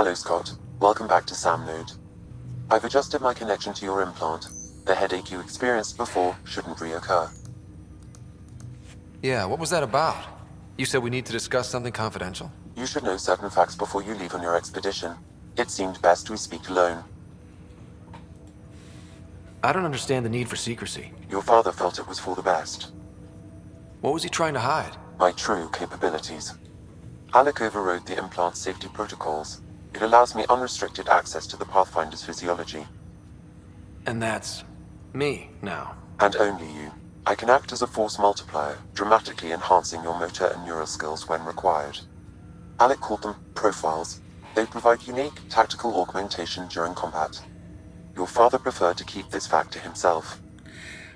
Hello, Scott. Welcome back to SamNode. I've adjusted my connection to your implant. The headache you experienced before shouldn't reoccur. Yeah, what was that about? You said we need to discuss something confidential? You should know certain facts before you leave on your expedition. It seemed best we speak alone. I don't understand the need for secrecy. Your father felt it was for the best. What was he trying to hide? My true capabilities. Alec overrode the implant safety protocols. It allows me unrestricted access to the Pathfinder's physiology. And that's me now. And only you. I can act as a force multiplier, dramatically enhancing your motor and neural skills when required. Alec called them profiles. They provide unique tactical augmentation during combat. Your father preferred to keep this fact to himself.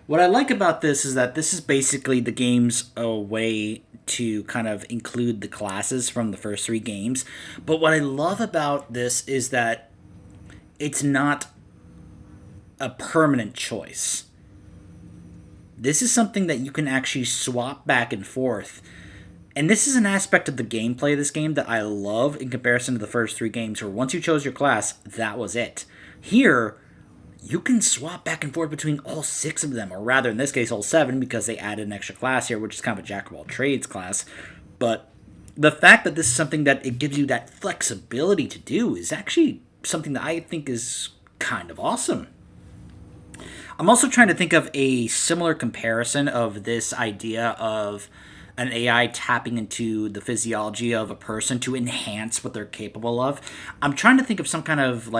What I like about this is that this is basically the game's way to kind of include the classes from the first three games. But what I love about this is that it's not a permanent choice. This is something that you can actually swap back and forth. And this is an aspect of the gameplay of this game that I love in comparison to the first three games, where once you chose your class, that was it. Here, you can swap back and forth between all six of them, or rather, in this case, all seven, because they added an extra class here, which is kind of a jack-of-all-trades class. But the fact that this is something that it gives you that flexibility to do is actually something that I think is kind of awesome. I'm also trying to think of a similar comparison of this idea of an AI tapping into the physiology of a person to enhance what they're capable of. I'm trying to think of some kind of,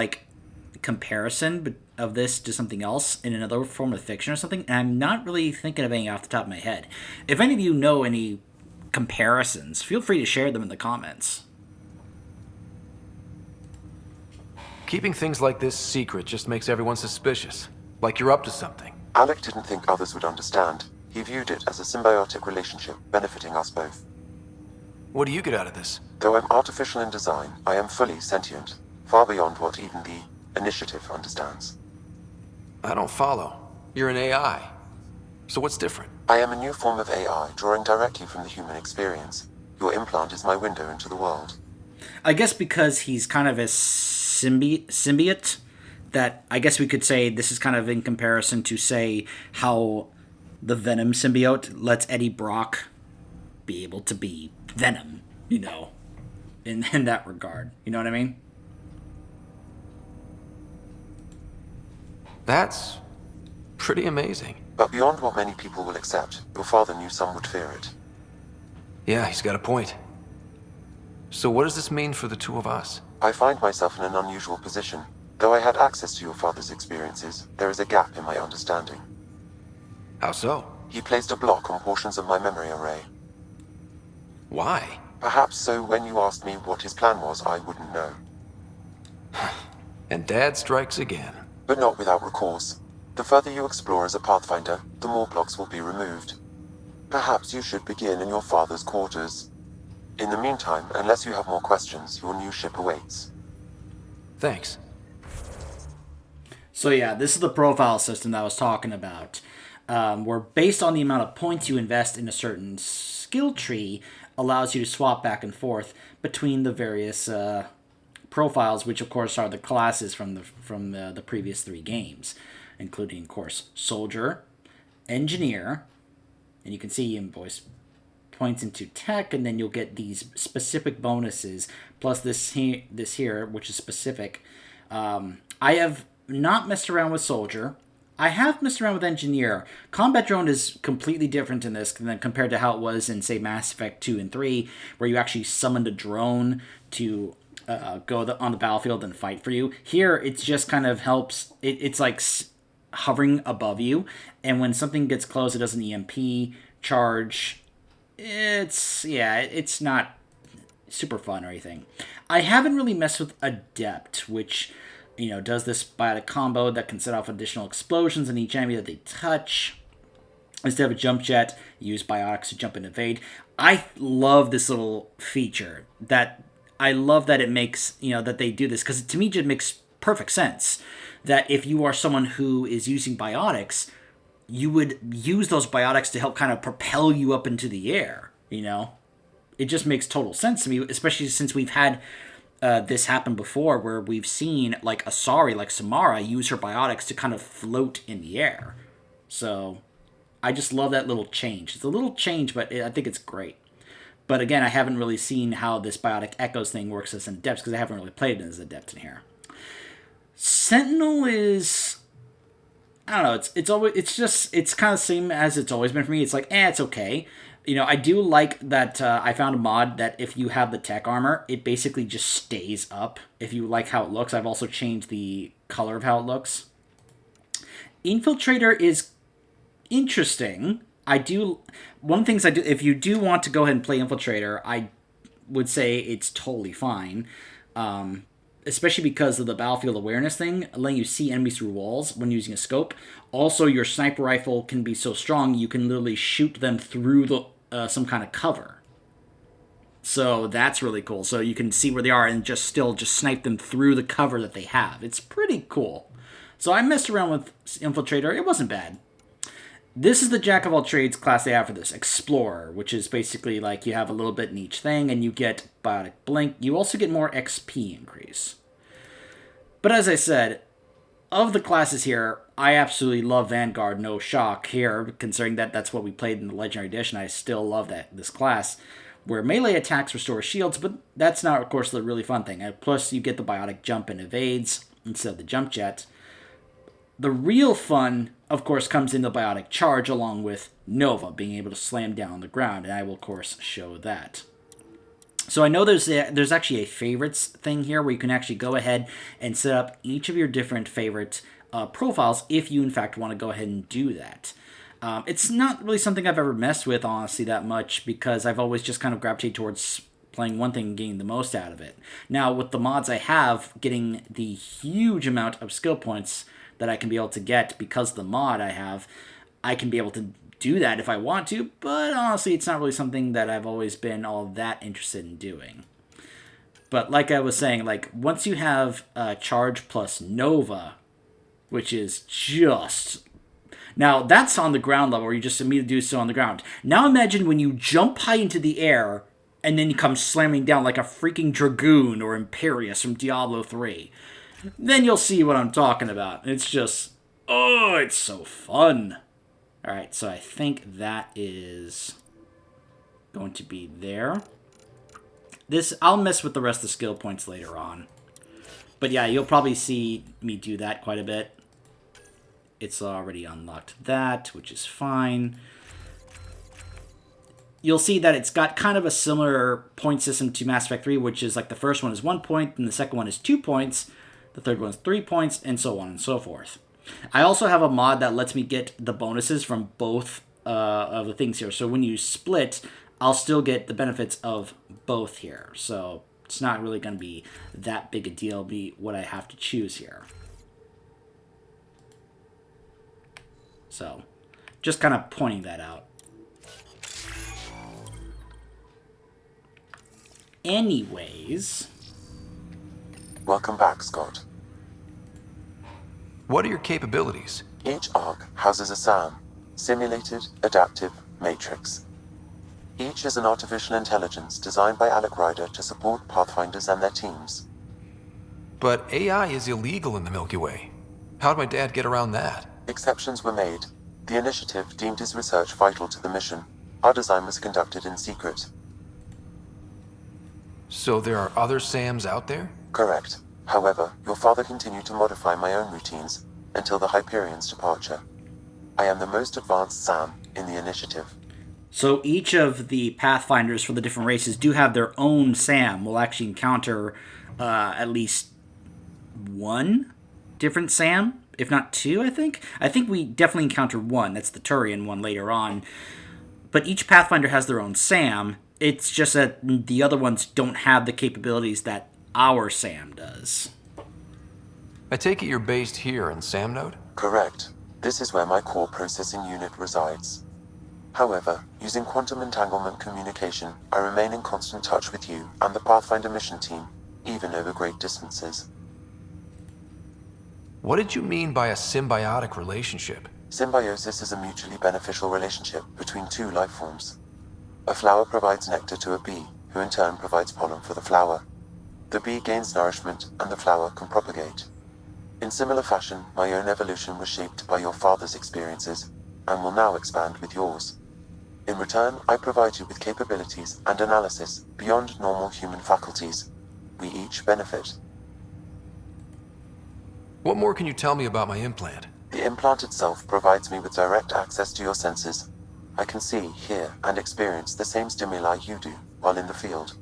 comparison of this to something else in another form of fiction or something, and I'm not really thinking of any off the top of my head. If any of you know any comparisons, feel free to share them in the comments. Keeping things like this secret just makes everyone suspicious. Like you're up to something. Alec didn't think others would understand. He viewed it as a symbiotic relationship, benefiting us both. What do you get out of this? Though I'm artificial in design, I am fully sentient, far beyond what even the Initiative understands. I don't follow. You're an AI. So what's different? I am a new form of AI, drawing directly from the human experience. Your implant is my window into the world. I guess because he's kind of a symbiote, that I guess we could say this is kind of in comparison to, say, how the Venom symbiote lets Eddie Brock be able to be Venom, in that regard. You know what I mean? That's pretty amazing. But beyond what many people will accept, your father knew some would fear it. Yeah, he's got a point. So what does this mean for the two of us? I find myself in an unusual position. Though I had access to your father's experiences, there is a gap in my understanding. How so? He placed a block on portions of my memory array. Why? Perhaps so when you asked me what his plan was, I wouldn't know. And Dad strikes again. But not without recourse. The further you explore as a Pathfinder, the more blocks will be removed. Perhaps you should begin in your father's quarters. In the meantime, unless you have more questions, your new ship awaits. Thanks. So yeah, this is the profile system that I was talking about, where based on the amount of points you invest in a certain skill tree, allows you to swap back and forth between the various profiles, which of course are the classes from the previous three games, including, of course, Soldier, Engineer, and you can see invoice points into Tech, and then you'll get these specific bonuses, plus this here, which is specific. I have not messed around with Soldier. I have messed around with Engineer. Combat Drone is completely different in this than compared to how it was in, say, Mass Effect 2 and 3, where you actually summoned a drone to go on the battlefield and fight for you. Here, it just kind of helps. It's like hovering above you, and when something gets close, it does an EMP charge. It's not super fun or anything. I haven't really messed with Adept, which does this biotic combo that can set off additional explosions in each enemy that they touch. Instead of a jump jet, use biotics to jump and evade. I love this little feature. I love that it makes, that they do this, because to me it just makes perfect sense that if you are someone who is using biotics, you would use those biotics to help kind of propel you up into the air, It just makes total sense to me, especially since we've had this happened before, where we've seen like Asari, like Samara, use her biotics to kind of float in the air. So I just love that little change. It's a little change, but I think it's great. But again, I haven't really seen how this biotic echoes thing works as an adept, because I haven't really played it as an adept in here. Sentinel is, I don't know. It's kind of the same as it's always been for me. It's like, it's okay. I do like that I found a mod that if you have the tech armor, it basically just stays up. If you like how it looks, I've also changed the color of how it looks. Infiltrator is interesting. One of the things I do, if you do want to go ahead and play Infiltrator, I would say it's totally fine. Especially because of the battlefield awareness thing, letting you see enemies through walls when using a scope. Also, your sniper rifle can be so strong, you can literally shoot them through some kind of cover. So that's really cool. So you can see where they are and just snipe them through the cover that they have. It's pretty cool. So I messed around with Infiltrator. It wasn't bad. This is the Jack of all trades class they have for this, Explorer, which is basically like you have a little bit in each thing, and you get Biotic Blink. You also get more XP increase. But as I said, of the classes here, I absolutely love Vanguard, no shock here, considering that that's what we played in the Legendary Edition. I still love this class, where melee attacks restore shields, but that's not, of course, the really fun thing. Plus, you get the Biotic Jump and Evades instead of the Jump Jet. The real fun, of course, comes in the Biotic Charge, along with Nova, being able to slam down on the ground, and I will, of course, show that. So I know there's actually a favorites thing here, where you can actually go ahead and set up each of your different favorite profiles, if you, in fact, want to go ahead and do that. It's not really something I've ever messed with, honestly, that much, because I've always just kind of gravitated towards playing one thing and getting the most out of it. Now, with the mods I have, getting the huge amount of skill points that I can be able to get because of the mod I have, I can be able to do that if I want to, but honestly, it's not really something that I've always been all that interested in doing. But like I was saying, like once you have Charge plus Nova, which is just... Now, that's on the ground level, where you just immediately do so on the ground. Now imagine when you jump high into the air, and then you come slamming down like a freaking Dragoon or Imperius from Diablo 3. Then you'll see what I'm talking about. It's just, it's so fun. Alright, so I think that is going to be there. I'll mess with the rest of the skill points later on. But yeah, you'll probably see me do that quite a bit. It's already unlocked that, which is fine. You'll see that it's got kind of a similar point system to Mass Effect 3, which is like the first one is 1 point, and the second one is 2 points. The third one is 3 points, and so on and so forth. I also have a mod that lets me get the bonuses from both of the things here. So when you split, I'll still get the benefits of both here. So it's not really going to be that big a deal, be what I have to choose here. So just kind of pointing that out. Anyways... Welcome back, Scott. What are your capabilities? Each arc houses a SAM, Simulated Adaptive Matrix. Each is an artificial intelligence designed by Alec Ryder to support Pathfinders and their teams. But AI is illegal in the Milky Way. How'd my dad get around that? Exceptions were made. The initiative deemed his research vital to the mission. Our design was conducted in secret. So there are other SAMs out there? Correct. However, your father continued to modify my own routines until the Hyperion's departure. I am the most advanced SAM in the initiative. So each of the Pathfinders for the different races do have their own SAM. We'll actually encounter at least one different SAM, if not two, I think. I think we definitely encounter one. That's the Turian one later on. But each Pathfinder has their own SAM. It's just that the other ones don't have the capabilities that our SAM does. I take it you're based here in Sam Node? Correct. This is where my core processing unit resides. However, using quantum entanglement communication, I remain in constant touch with you and the Pathfinder mission team, even over great distances. What did you mean by a symbiotic relationship? Symbiosis is a mutually beneficial relationship between two life forms. A flower provides nectar to a bee, who in turn provides pollen for the flower. The bee gains nourishment, and the flower can propagate. In similar fashion, my own evolution was shaped by your father's experiences, and will now expand with yours. In return, I provide you with capabilities and analysis beyond normal human faculties. We each benefit. What more can you tell me about my implant? The implant itself provides me with direct access to your senses. I can see, hear, and experience the same stimuli you do while in the field.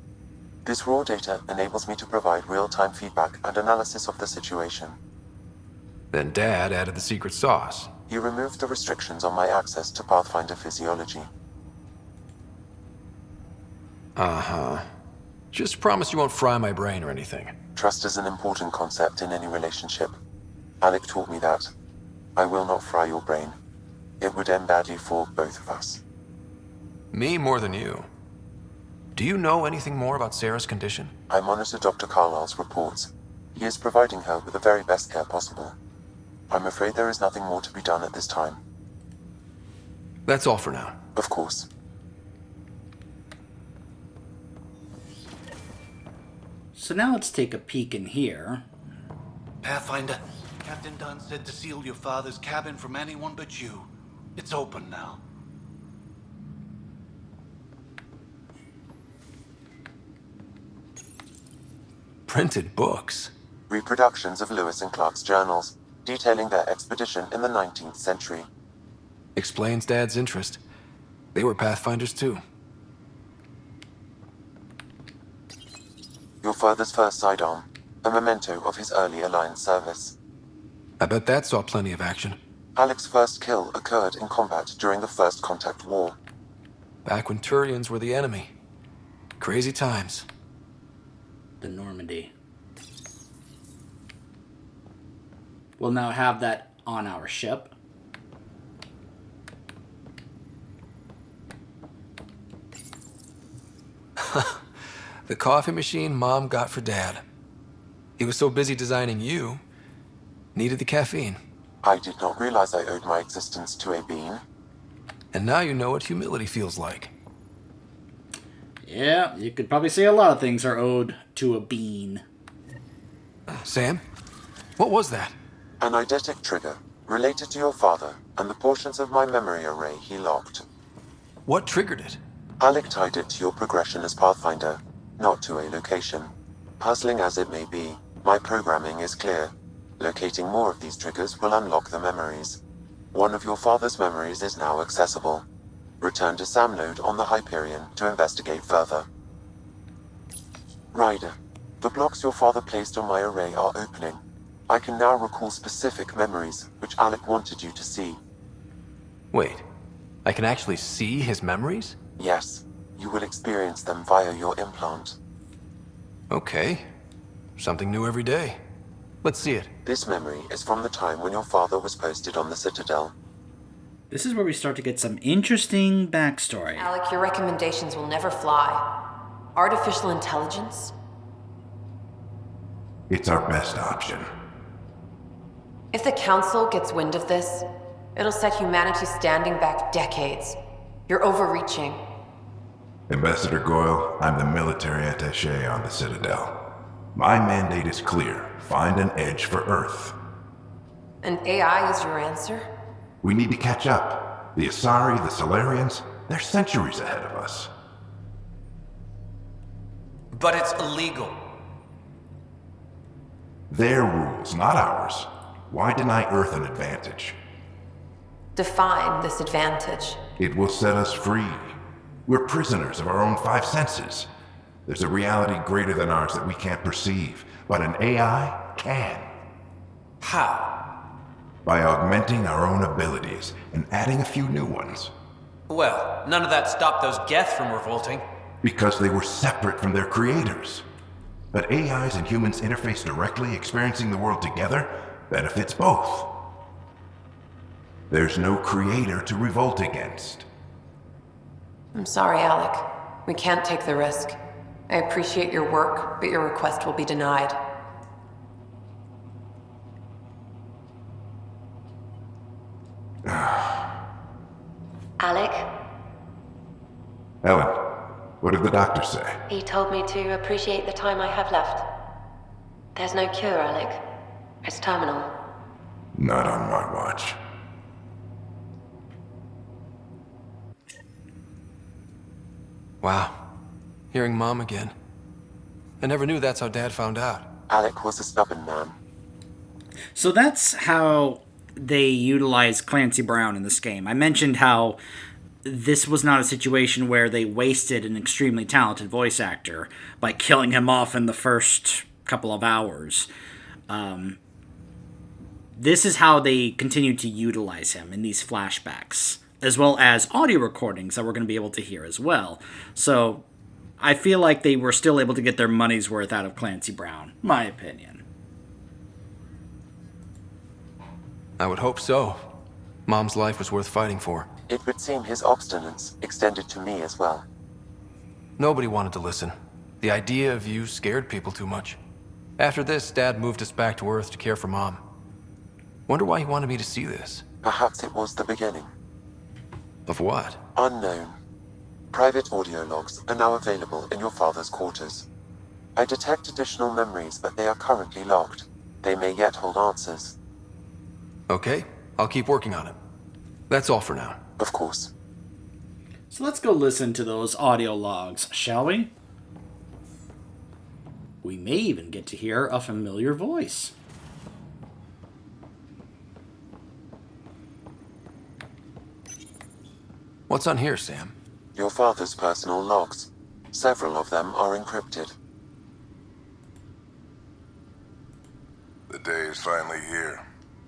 This raw data enables me to provide real-time feedback and analysis of the situation. Then Dad added the secret sauce. He removed the restrictions on my access to Pathfinder physiology. Uh-huh. Just promise you won't fry my brain or anything. Trust is an important concept in any relationship. Alec taught me that. I will not fry your brain. It would end badly for both of us. Me more than you. Do you know anything more about Sarah's condition? I monitor Dr. Carlisle's reports. He is providing her with the very best care possible. I'm afraid there is nothing more to be done at this time. That's all for now. Of course. So now let's take a peek in here. Pathfinder, Captain Dunn said to seal your father's cabin from anyone but you. It's open now. Printed books. Reproductions of Lewis and Clark's journals, detailing their expedition in the 19th century. Explains Dad's interest. They were Pathfinders too. Your father's first sidearm, a memento of his early Alliance service. I bet that saw plenty of action. Alec's first kill occurred in combat during the First Contact War. Back when Turians were the enemy. Crazy times. The Normandy. We'll now have that on our ship. The coffee machine Mom got for Dad. He was so busy designing you, needed the caffeine. I did not realize I owed my existence to a bean. And now you know what humility feels like. Yeah, you could probably say a lot of things are owed to a bean. Sam? What was that? An eidetic trigger, related to your father, and the portions of my memory array he locked. What triggered it? Alec tied it to your progression as Pathfinder, not to a location. Puzzling as it may be, my programming is clear. Locating more of these triggers will unlock the memories. One of your father's memories is now accessible. Return to Sam node on the Hyperion to investigate further. Ryder, the blocks your father placed on my array are opening. I can now recall specific memories, which Alec wanted you to see. Wait, I can actually see his memories? Yes, you will experience them via your implant. Okay. Something new every day. Let's see it. This memory is from the time when your father was posted on the Citadel. This is where we start to get some interesting backstory. Alec, your recommendations will never fly. Artificial intelligence? It's our best option. If the Council gets wind of this, it'll set humanity standing back decades. You're overreaching. Ambassador Goyle, I'm the military attaché on the Citadel. My mandate is clear. Find an edge for Earth. And AI is your answer? We need to catch up. The Asari, the Solarians, they're centuries ahead of us. But it's illegal. Their rules, not ours. Why deny Earth an advantage? Define this advantage. It will set us free. We're prisoners of our own five senses. There's a reality greater than ours that we can't perceive, but an AI can. How? By augmenting our own abilities and adding a few new ones. Well, none of that stopped those Geth from revolting. Because they were separate from their creators. But AIs and humans interface directly, experiencing the world together, benefits both. There's no creator to revolt against. I'm sorry, Alec. We can't take the risk. I appreciate your work, but your request will be denied. Alec, Ellen, what did the doctor say? he told me to appreciate the time I have left. There's no cure, Alec. It's terminal. Not on my watch. Wow. Hearing Mom again. I never knew that's how Dad found out. Alec was a stubborn man. So that's how they utilize Clancy Brown in this game. I mentioned how this was not a situation where they wasted an extremely talented voice actor by killing him off in the first couple of hours. This is how they continue to utilize him in these flashbacks, as well as audio recordings that we're going to be able to hear as well. So I feel like they were still able to get their money's worth out of Clancy Brown, my opinion. I would hope so. Mom's life was worth fighting for. It would seem his obstinance extended to me as well. Nobody wanted to listen. The idea of you scared people too much. After this, Dad moved us back to Earth to care for Mom. Wonder why he wanted me to see this. Perhaps it was the beginning. Of what? Unknown. Private audio logs are now available in your father's quarters. I detect additional memories, but they are currently locked. They may yet hold answers. Okay, I'll keep working on it. That's all for now. Of course. So let's go listen to those audio logs, shall we? We may even get to hear a familiar voice. What's on here, Sam? Your father's personal logs. Several of them are encrypted. The day is finally here.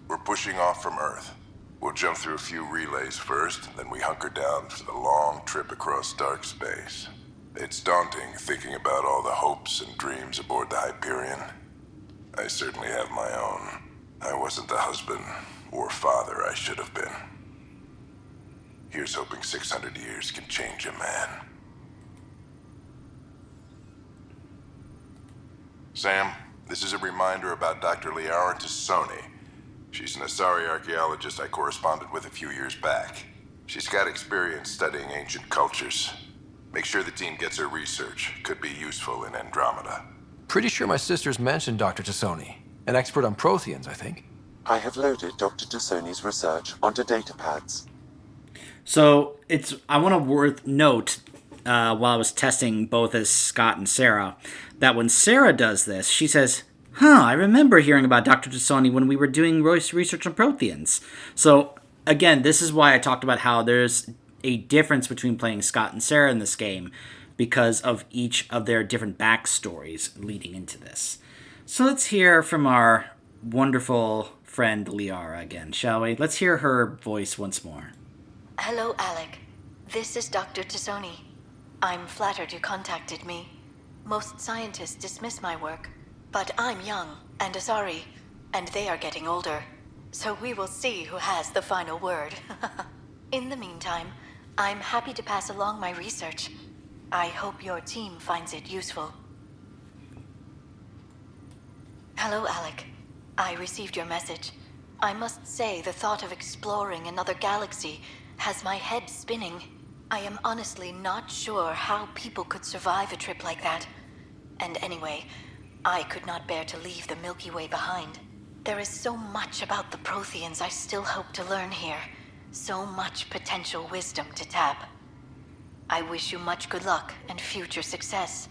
We're pushing off from Earth. We'll jump through a few relays first, then we hunker down for the long trip across dark space. It's daunting thinking about all the hopes and dreams aboard the Hyperion. I certainly have my own. I wasn't the husband or father I should have been. Here's hoping 600 years can change a man. Sam, this is a reminder about Dr. Liara Tassoni. She's an Asari archaeologist I corresponded with a few years back. She's got experience studying ancient cultures. Make sure the team gets her research. Could be useful in Andromeda. Pretty sure my sisters mentioned Dr. Tassoni. An expert on Protheans, I think. I have loaded Dr. Tassoni's research onto datapads. So I want to note while I was testing both as Scott and Sarah, that when Sarah does this, she says, I remember hearing about Dr. Tassoni when we were doing research on Protheans. So again, this is why I talked about how there's a difference between playing Scott and Sarah in this game because of each of their different backstories leading into this. So let's hear from our wonderful friend Liara again, shall we? Let's hear her voice once more. Hello, Alec. This is Dr. Tassoni. I'm flattered you contacted me. Most scientists dismiss my work, but I'm young and Asari, and they are getting older. So we will see who has the final word. In the meantime, I'm happy to pass along my research. I hope your team finds it useful. Hello, Alec. I received your message. I must say the thought of exploring another galaxy has my head spinning. I am honestly not sure how people could survive a trip like that. And anyway, I could not bear to leave the Milky Way behind. There is so much about the Protheans I still hope to learn here. So much potential wisdom to tap. I wish you much good luck and future success.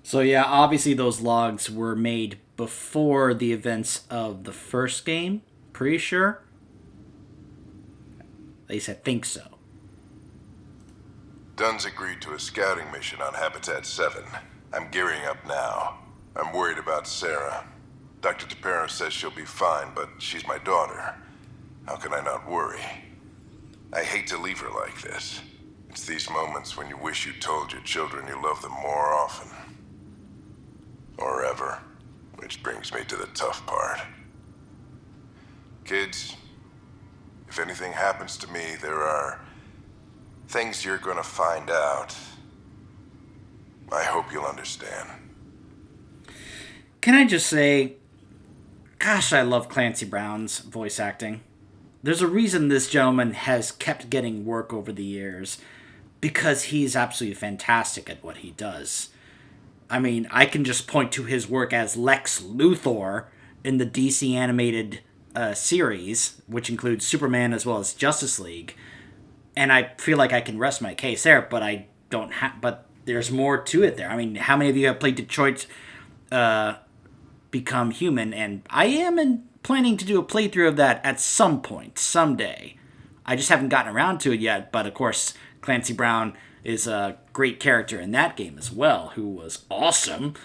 So yeah, obviously those logs were made before the events of the first game. Pretty sure. At least I think so. Dunn's agreed to a scouting mission on Habitat 7. I'm gearing up now. I'm worried about Sarah. Dr. Tapero says she'll be fine, but she's my daughter. How can I not worry? I hate to leave her like this. It's these moments when you wish you told your children you love them more often. Or ever. Which brings me to the tough part. Kids, if anything happens to me, there are things you're gonna find out. I hope you'll understand. Can I just say, gosh, I love Clancy Brown's voice acting. There's a reason this gentleman has kept getting work over the years, because he's absolutely fantastic at what he does. I mean, I can just point to his work as Lex Luthor in the DC animated series, which includes Superman as well as Justice League, and I feel like I can rest my case there. But I don't have. But there's more to it there. I mean, how many of you have played Detroit Become Human? And I am planning to do a playthrough of that at some point, someday. I just haven't gotten around to it yet. But of course, Clancy Brown is a great character in that game as well, who was awesome.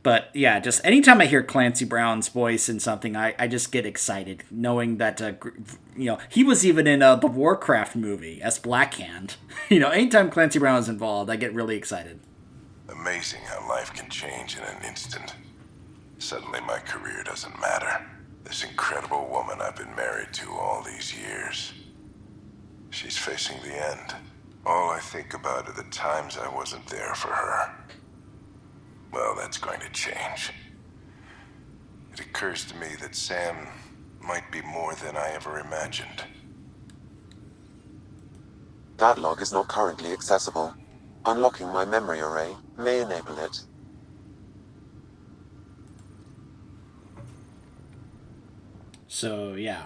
But yeah, just anytime I hear Clancy Brown's voice in something, I just get excited, knowing that, he was even in the Warcraft movie as Blackhand. Anytime Clancy Brown is involved, I get really excited. Amazing how life can change in an instant. Suddenly my career doesn't matter. This incredible woman I've been married to all these years. She's facing the end. All I think about are the times I wasn't there for her. Well, that's going to change. It occurs to me that Sam might be more than I ever imagined. That log is not currently accessible. Unlocking my memory array may enable it. So, yeah.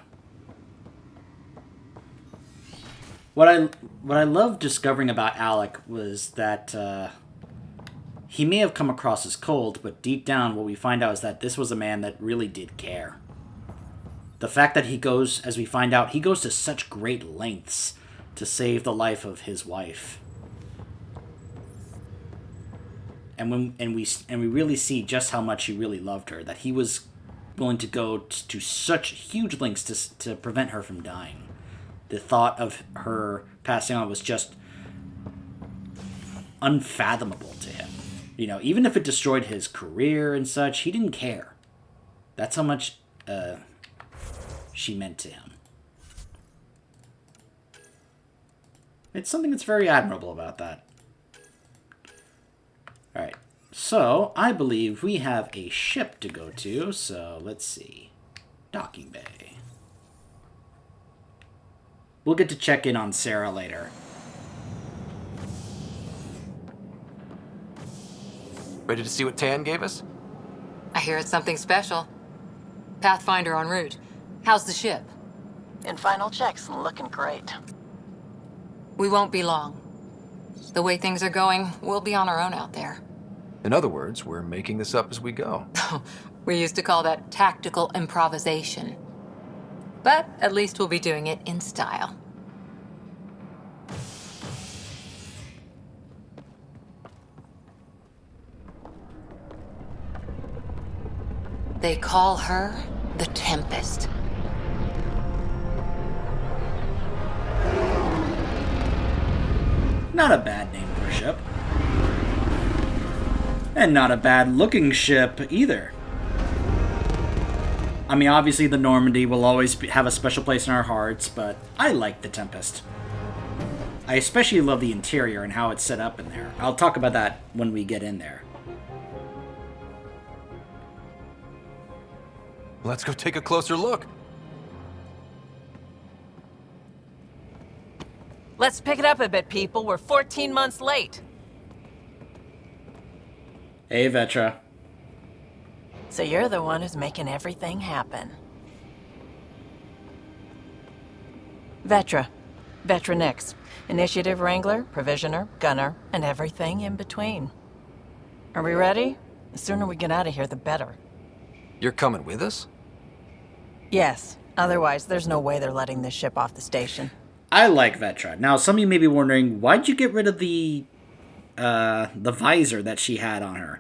What I loved discovering about Alec was that he may have come across as cold, but deep down what we find out is that this was a man that really did care. The fact that he goes, as we find out, he goes to such great lengths to save the life of his wife. And we really see just how much he really loved her, that he was willing to go to such huge lengths to prevent her from dying. The thought of her passing on was just unfathomable to him. Even if it destroyed his career and such, he didn't care. That's how much she meant to him. It's something that's very admirable about that. Alright, so I believe we have a ship to go to, so let's see. Docking bay. We'll get to check in on Sarah later. Ready to see what Tan gave us? I hear it's something special. Pathfinder en route. How's the ship? In final checks, looking great. We won't be long. The way things are going, we'll be on our own out there. In other words, we're making this up as we go. We used to call that tactical improvisation. But at least we'll be doing it in style. They call her the Tempest. Not a bad name for a ship. And not a bad looking ship either. I mean, obviously the Normandy will always have a special place in our hearts, but I like the Tempest. I especially love the interior and how it's set up in there. I'll talk about that when we get in there. Let's go take a closer look. Let's pick it up a bit, people. We're 14 months late. Hey, Vetra. So you're the one who's making everything happen. Vetra-Nix. Initiative Wrangler, Provisioner, Gunner, and everything in between. Are we ready? The sooner we get out of here, the better. You're coming with us? Yes. Otherwise, there's no way they're letting this ship off the station. I like Vetra. Now, some of you may be wondering, why'd you get rid of the visor that she had on her?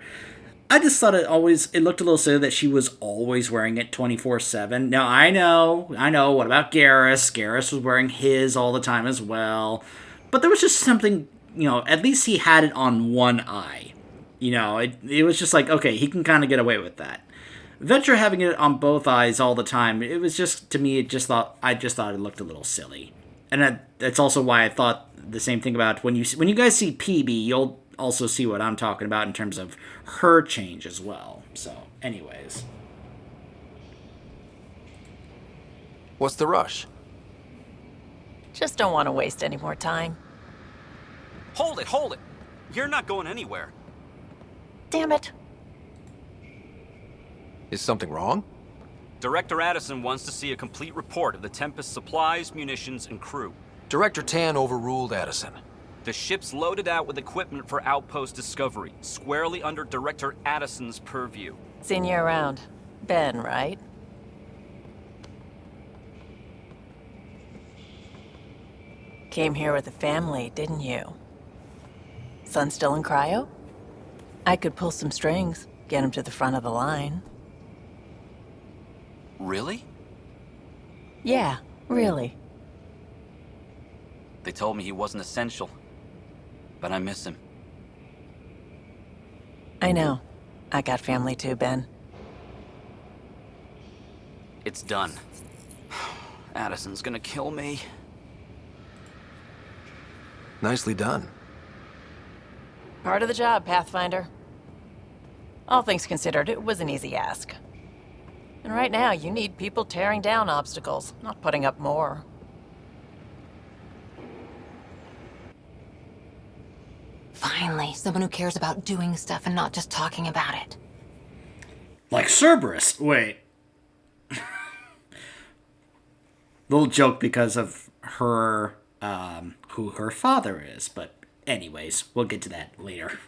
I just thought it looked a little silly that she was always wearing it 24/7. Now, I know, what about Garrus? Garrus was wearing his all the time as well. But there was just something, at least he had it on one eye. It was just like, okay, he can kind of get away with that. Vetra having it on both eyes all the time, it was just, to me, I just thought it looked a little silly. And that's also why I thought the same thing about when you guys see PB, you'll also see what I'm talking about in terms of her change as well. So, anyways. What's the rush? Just don't want to waste any more time. Hold it! You're not going anywhere. damn it. Is something wrong? Director Addison wants to see a complete report of the Tempest supplies, munitions, and crew. Director Tan overruled Addison. The ship's loaded out with equipment for outpost discovery, squarely under Director Addison's purview. Seen you around. Ben, right? Came here with a family, didn't you? Son still in cryo? I could pull some strings, get him to the front of the line. Really? Yeah, really. They told me he wasn't essential, but I miss him. I know. I got family too, Ben. It's done. Addison's gonna kill me. Nicely done. Part of the job, Pathfinder. All things considered, it was an easy ask. And right now, you need people tearing down obstacles, not putting up more. Finally, someone who cares about doing stuff and not just talking about it. Like Cerberus. Wait. Little joke because of her, who her father is. But anyways, we'll get to that later.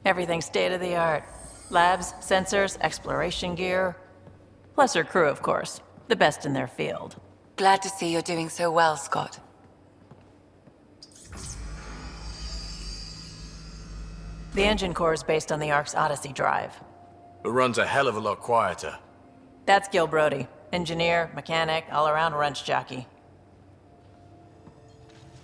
Everything's state-of-the-art. Labs, sensors, exploration gear. Plus her crew, of course. The best in their field. Glad to see you're doing so well, Scott. The engine core is based on the Ark's Odyssey drive. It runs a hell of a lot quieter. That's Gil Brody. Engineer, mechanic, all-around wrench jockey.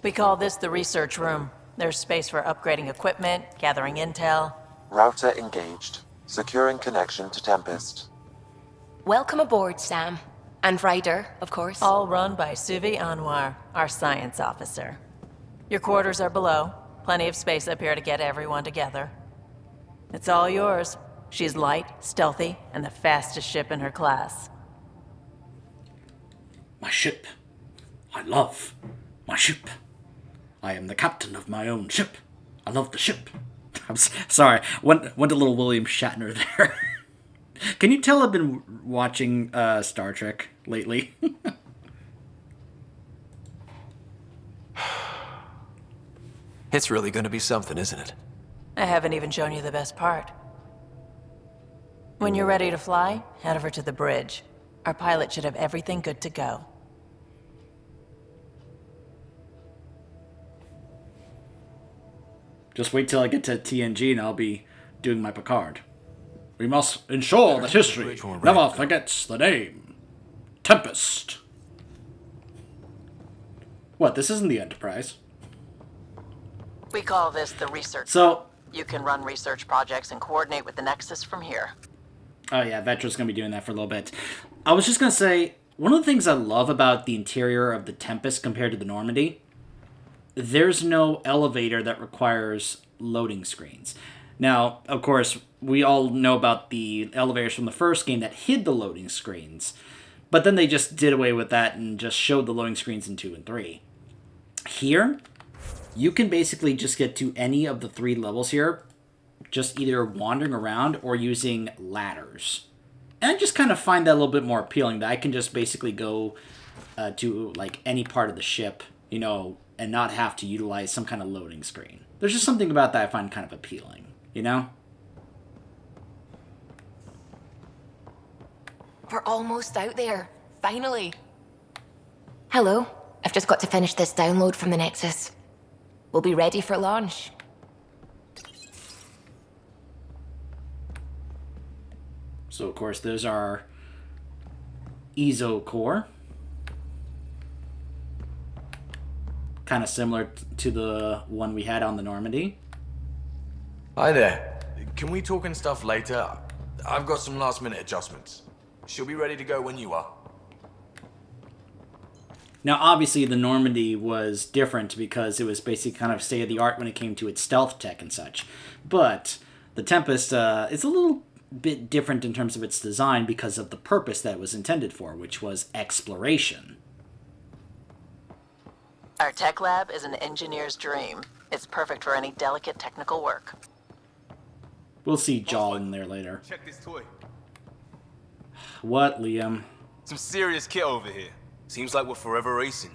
We call this the research room. There's space for upgrading equipment, gathering intel. Router engaged. Securing connection to Tempest. Welcome aboard, Sam. And Ryder, of course. All run by Suvi Anwar, our science officer. Your quarters are below. Plenty of space up here to get everyone together. It's all yours. She's light, stealthy, and the fastest ship in her class. My ship. I love my ship. I am the captain of my own ship. I love the ship. I'm sorry. Went a little William Shatner there. Can you tell I've been watching Star Trek lately? It's really going to be something, isn't it? I haven't even shown you the best part. When you're ready to fly, head over to the bridge. Our pilot should have everything good to go. Just wait till I get to TNG and I'll be doing my Picard. We must ensure that history never forgets the name. Tempest. What, this isn't the Enterprise? We call this the research. So, You can run research projects and coordinate with the Nexus from here. oh yeah, Vetra's going to be doing that for a little bit. I was just going to say, one of the things I love about the interior of the Tempest compared to the Normandy, there's no elevator that requires loading screens. Now, of course, we all know about the elevators from the first game that hid the loading screens, but then they just did away with that and just showed the loading screens in 2 and 3. Here, you can basically just get to any of the 3 levels here, just either wandering around or using ladders. And I just kind of find that a little bit more appealing, that I can just basically go to like any part of the ship, you know, and not have to utilize some kind of loading screen. There's just something about that I find kind of appealing, you know? We're almost out there. Finally. Hello. I've just got to finish this download from the Nexus. We'll be ready for launch. So, of course, there's our EZO core. Kind of similar to the one we had on the Normandy. Hi there. Can we talk and stuff later? I've got some last minute adjustments. She'll be ready to go when you are. Now, obviously, the Normandy was different because it was basically kind of state-of-the-art when it came to its stealth tech and such. But the Tempest is a little bit different in terms of its design because of the purpose that it was intended for, which was exploration. Our tech lab is an engineer's dream. It's perfect for any delicate technical work. We'll see Jaw in there later. Check this toy. What, Liam? Some serious kit over here. Seems like we're forever racing.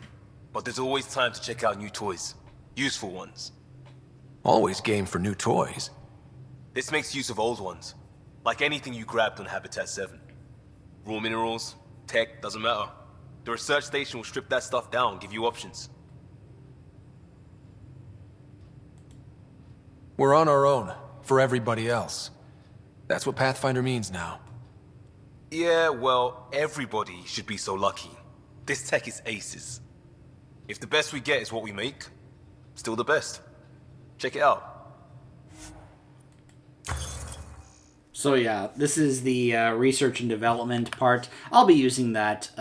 But there's always time to check out new toys. Useful ones. Always game for new toys. This makes use of old ones. Like anything you grabbed on Habitat 7. Raw minerals, tech, doesn't matter. The research station will strip that stuff down and give you options. We're on our own, for everybody else. That's what Pathfinder means now. Yeah, well, everybody should be so lucky. This tech is aces. If the best we get is what we make, still the best. Check it out. So yeah, this is the research and development part. I'll be using that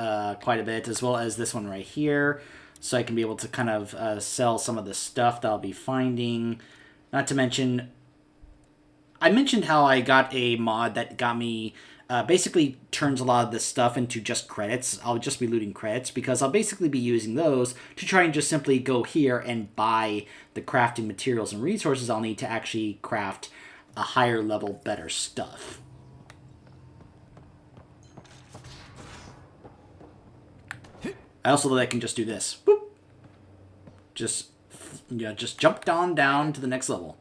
quite a bit, as well as this one right here, so I can be able to kind of sell some of the stuff that I'll be finding. Not to mention, I mentioned how I got a mod that got me, basically turns a lot of this stuff into just credits. I'll just be looting credits, because I'll basically be using those to try and just simply go here and buy the crafting materials and resources I'll need to actually craft a higher level, better stuff. I also know that I can just do this. Boop. Just jump down to the next level.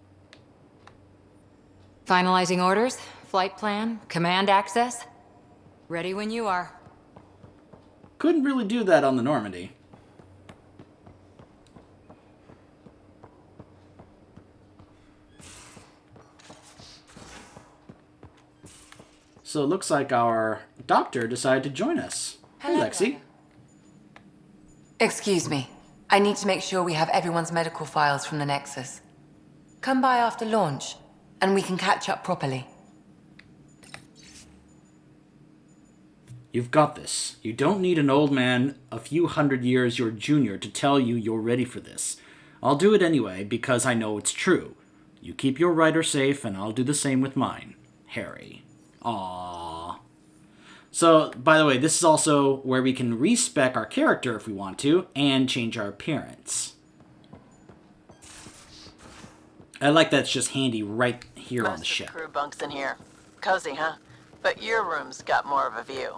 Finalizing orders, flight plan, command access. Ready when you are. Couldn't really do that on the Normandy. So it looks like our doctor decided to join us. Hey, Lexi. Excuse me. I need to make sure we have everyone's medical files from the Nexus. Come by after launch, and we can catch up properly. You've got this. You don't need an old man a few hundred years your junior to tell you you're ready for this. I'll do it anyway, because I know it's true. You keep your writer safe, and I'll do the same with mine. Harry. Aww. So, by the way, this is also where we can respec our character if we want to, and change our appearance. I like that's just handy right here on the ship. Crew bunks in here. Cozy, huh? But your room's got more of a view.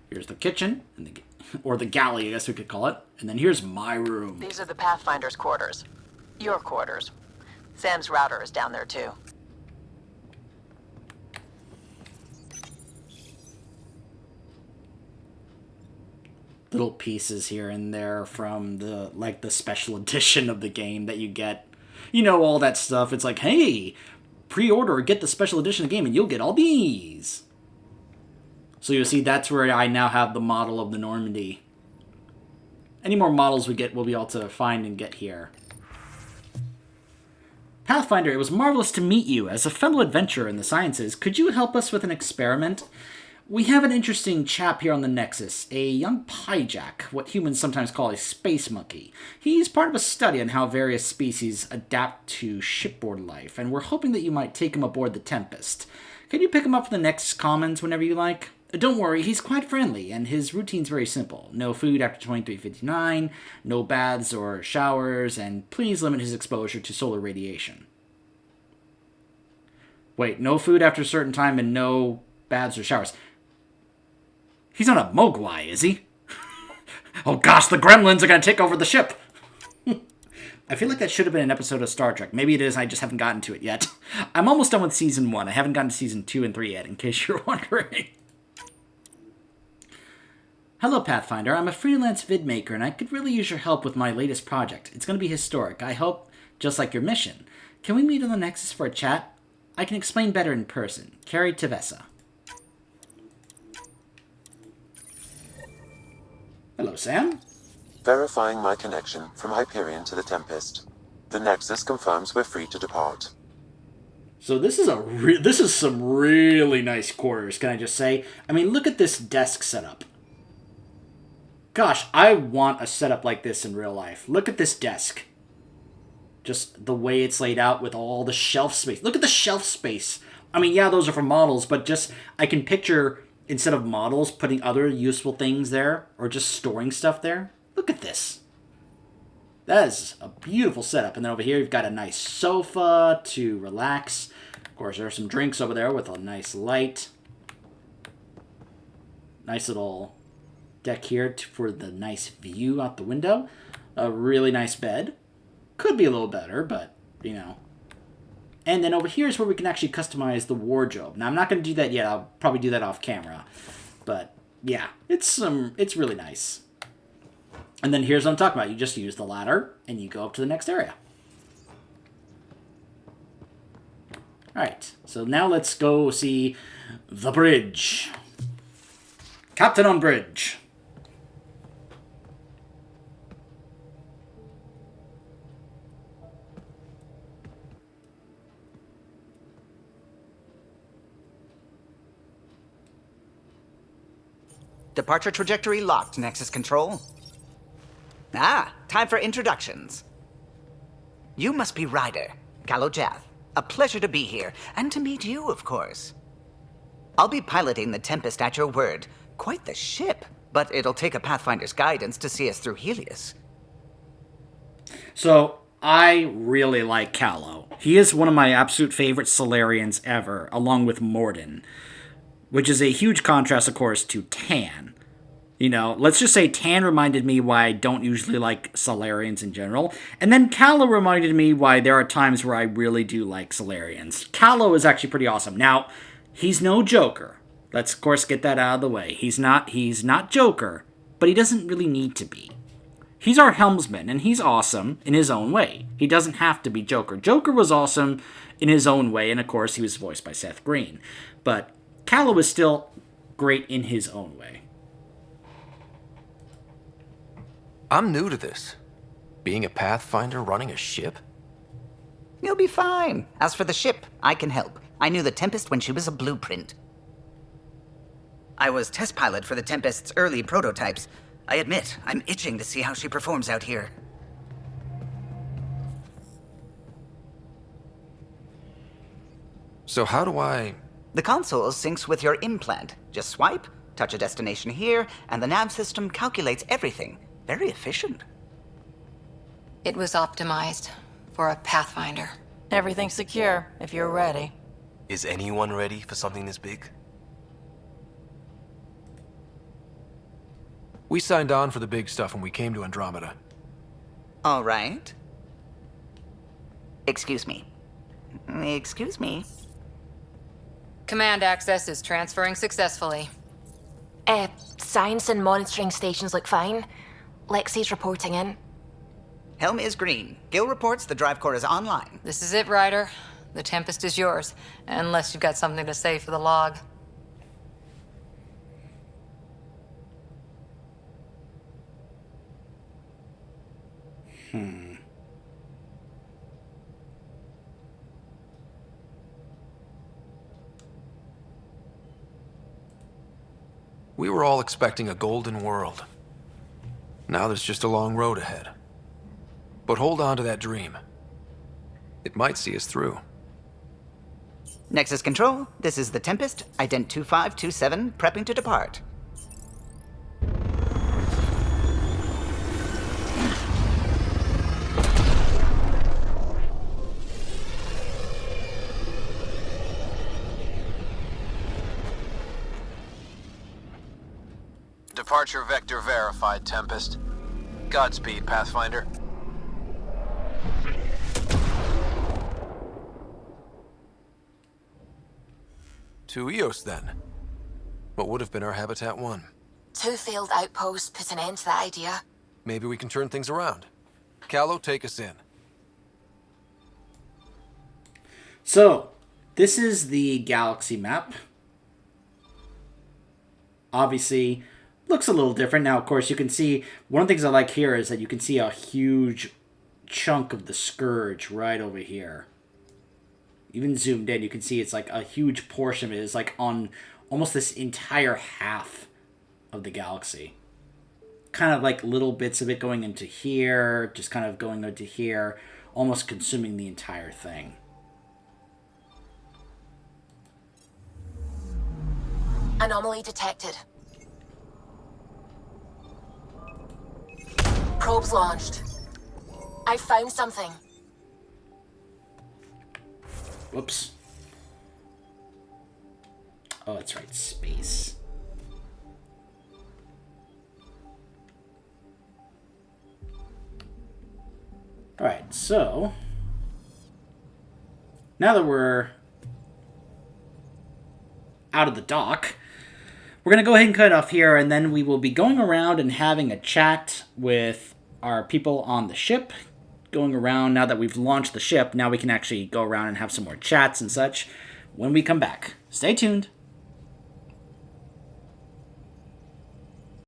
Here's the kitchen, and or the galley, I guess we could call it. And then here's my room. These are the Pathfinder's quarters. Your quarters. Sam's router is down there, too. Little pieces here and there from the special edition of the game that you get. You know, all that stuff. It's like, hey, pre-order, get the special edition of the game, and you'll get all these. So you'll see that's where I now have the model of the Normandy. Any more models we get, we'll be able to find and get here. Pathfinder, it was marvelous to meet you. As a fellow adventurer in the sciences, could you help us with an experiment? We have an interesting chap here on the Nexus, a young pyjak, what humans sometimes call a space monkey. He's part of a study on how various species adapt to shipboard life, and we're hoping that you might take him aboard the Tempest. Can you pick him up from the Nexus Commons whenever you like? Don't worry, he's quite friendly, and his routine's very simple. No food after 23:59, no baths or showers, and please limit his exposure to solar radiation. Wait, no food after a certain time and no baths or showers. He's on a Mogwai, is he? Oh gosh, the gremlins are gonna take over the ship! I feel like that should have been an episode of Star Trek. Maybe it is, I just haven't gotten to it yet. I'm almost done with Season 1. I haven't gotten to Season 2 and 3 yet, in case you're wondering. Hello, Pathfinder. I'm a freelance vidmaker, and I could really use your help with my latest project. It's going to be historic, I hope, just like your mission. Can we meet on the Nexus for a chat? I can explain better in person. Carrie Tavessa. Hello, Sam. Verifying my connection from Hyperion to the Tempest. The Nexus confirms we're free to depart. So this is some really nice quarters, can I just say? I mean, look at this desk setup. Gosh, I want a setup like this in real life. Look at this desk. Just the way it's laid out with all the shelf space. Look at the shelf space. I mean, yeah, those are for models, but just, I can picture, instead of models, putting other useful things there, or just storing stuff there. Look at this. That is a beautiful setup. And then over here, you've got a nice sofa to relax. Of course, there are some drinks over there with a nice light. Nice little deck here for the nice view out the window. A really nice bed. Could be a little better, but, you know. And then over here is where we can actually customize the wardrobe. Now, I'm not going to do that yet. I'll probably do that off camera. But, yeah, it's really nice. And then here's what I'm talking about. You just use the ladder, and you go up to the next area. Alright, so now let's go see the bridge. Captain on bridge. Departure trajectory locked, Nexus Control. Ah, time for introductions. You must be Ryder, Callow Jath. A pleasure to be here, and to meet you, of course. I'll be piloting the Tempest at your word. Quite the ship, but it'll take a Pathfinder's guidance to see us through Helios. So, I really like Callow. He is one of my absolute favorite Solarians ever, along with Morden. Which is a huge contrast, of course, to Tan. You know, let's just say Tan reminded me why I don't usually like Solarians in general. And then Callow reminded me why there are times where I really do like Solarians. Callow is actually pretty awesome. Now, he's no Joker. Let's, of course, get that out of the way. He's not Joker, but he doesn't really need to be. He's our helmsman, and he's awesome in his own way. He doesn't have to be Joker. Joker was awesome in his own way, and of course, he was voiced by Seth Green. But Callow is still great in his own way. I'm new to this. Being a Pathfinder running a ship? You'll be fine. As for the ship, I can help. I knew the Tempest when she was a blueprint. I was test pilot for the Tempest's early prototypes. I admit, I'm itching to see how she performs out here. So how do I... The console syncs with your implant. Just swipe, touch a destination here, and the nav system calculates everything. Very efficient. It was optimized for a Pathfinder. Everything's secure, if you're ready. Is anyone ready for something this big? We signed on for the big stuff when we came to Andromeda. All right. Excuse me. Excuse me. Command access is transferring successfully. Science and monitoring stations look fine. Lexi's reporting in. Helm is green. Gil reports the drive core is online. This is it, Ryder. The Tempest is yours, unless you've got something to say for the log. We were all expecting a golden world. Now there's just a long road ahead. But hold on to that dream. It might see us through. Nexus Control, this is the Tempest, ident 2527, prepping to depart. Departure vector verified, Tempest. Godspeed, Pathfinder. To Eos, then. What would have been our Habitat 1. 2 failed outposts put an end to that idea. Maybe we can turn things around. Callow, take us in. So, this is the galaxy map. Obviously, looks a little different. Now, of course, you can see, one of the things I like here is that you can see a huge chunk of the Scourge right over here. Even zoomed in, you can see it's like a huge portion of it is like on almost this entire half of the galaxy. Kind of like little bits of it going into here, just kind of going into here, almost consuming the entire thing. Anomaly detected. Probes launched. I found something. Whoops. Oh, that's right, space. Alright, so now that we're out of the dock, we're going to go ahead and cut it off here, and then we will be going around and having a chat with our people on the ship. Going around, now that we've launched the ship, now we can actually go around and have some more chats and such when we come back. Stay tuned.